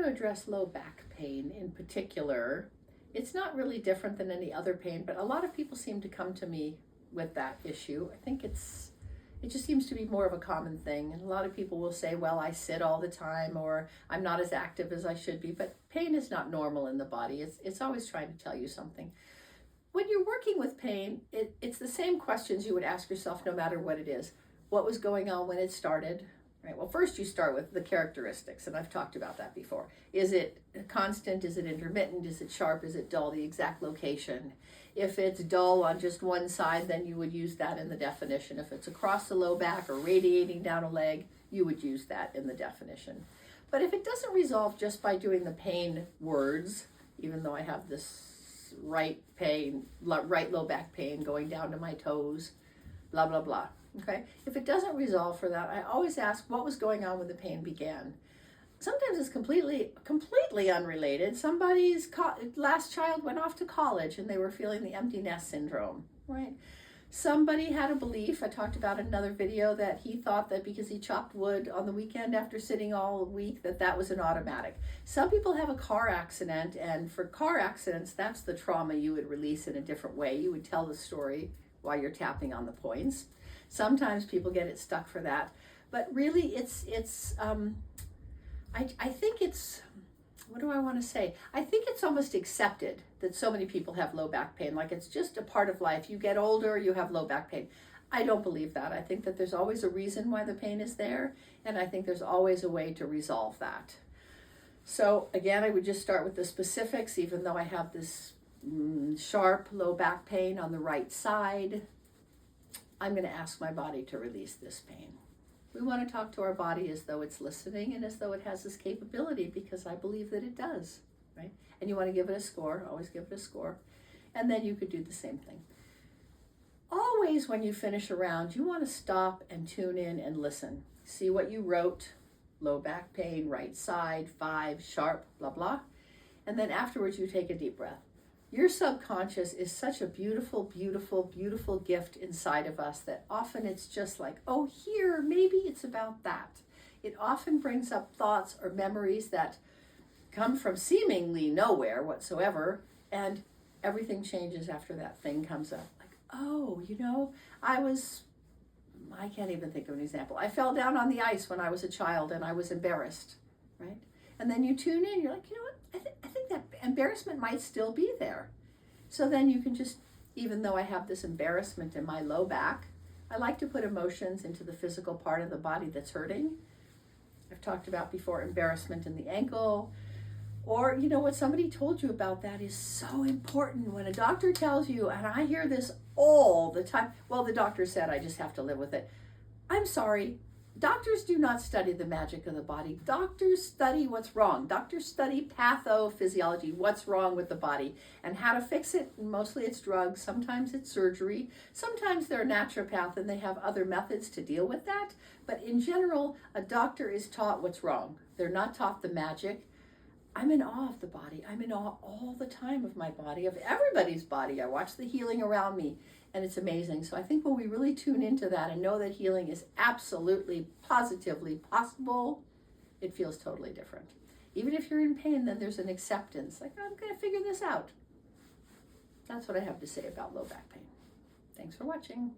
to address low back pain in particular. It's not really different than any other pain, but a lot of people seem to come to me with that issue. I think it just seems to be more of a common thing. And a lot of people will say, well, I sit all the time, or I'm not as active as I should be, but pain is not normal in the body. It's always trying to tell you something. When you're working with pain, it's the same questions you would ask yourself no matter what it is. What was going on when it started? Right. Well, first you start with the characteristics, and I've talked about that before. Is it constant? Is it intermittent? Is it sharp? Is it dull? The exact location. If it's dull on just one side, then you would use that in the definition. If it's across the low back or radiating down a leg, you would use that in the definition. But if it doesn't resolve just by doing the pain words, even though I have this right low back pain going down to my toes, blah, blah, blah. Okay, if it doesn't resolve for that, I always ask what was going on when the pain began. Sometimes it's completely unrelated. Somebody's last child went off to college and they were feeling the empty nest syndrome, right? Somebody had a belief, I talked about in another video, that he thought that because he chopped wood on the weekend after sitting all week, that was an automatic. Some people have a car accident, and for car accidents, that's the trauma you would release in a different way. You would tell the story while you're tapping on the points. Sometimes people get it stuck for that, but really I think it's, what do I want to say? I think it's almost accepted that so many people have low back pain, like it's just a part of life. You get older, you have low back pain. I don't believe that. I think that there's always a reason why the pain is there, and I think there's always a way to resolve that. So again, I would just start with the specifics, even though I have this sharp low back pain on the right side. I'm going to ask my body to release this pain. We want to talk to our body as though it's listening and as though it has this capability, because I believe that it does, right? And you want to give it a score, always give it a score. And then you could do the same thing. Always when you finish a round, you want to stop and tune in and listen. See what you wrote, low back pain, right side, 5, sharp, blah, blah. And then afterwards you take a deep breath. Your subconscious is such a beautiful, beautiful, beautiful gift inside of us that often it's just like, oh, here, maybe it's about that. It often brings up thoughts or memories that come from seemingly nowhere whatsoever, and everything changes after that thing comes up. Like, oh, I can't even think of an example. I fell down on the ice when I was a child and I was embarrassed, right? And then you tune in, you're like, you know what? I think that embarrassment might still be there. So then you can just, even though I have this embarrassment in my low back, I like to put emotions into the physical part of the body that's hurting. I've talked about before embarrassment in the ankle, or what somebody told you about that is so important. When a doctor tells you, and I hear this all the time, well, the doctor said I just have to live with it. I'm sorry. Doctors do not study the magic of the body. Doctors study what's wrong. Doctors study pathophysiology, what's wrong with the body, and how to fix it. Mostly it's drugs. Sometimes it's surgery. Sometimes they're a naturopath and they have other methods to deal with that. But in general, a doctor is taught what's wrong. They're not taught the magic. I'm in awe of the body. I'm in awe all the time of my body, of everybody's body. I watch the healing around me, and it's amazing. So I think when we really tune into that and know that healing is absolutely, positively possible, it feels totally different. Even if you're in pain, then there's an acceptance. Like, I'm going to figure this out. That's what I have to say about low back pain. Thanks for watching.